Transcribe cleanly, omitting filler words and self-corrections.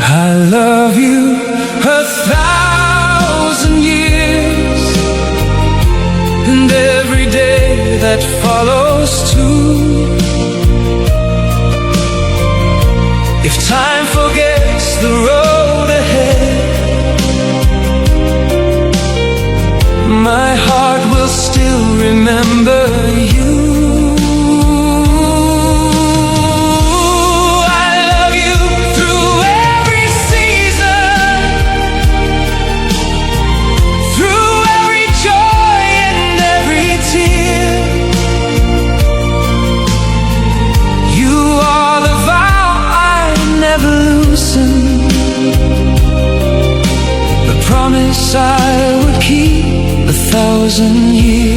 I love you 1,000 years, and every day that follows too. If time forgets the road ahead, my heart will still remember you. Promise I would keep 1,000 years.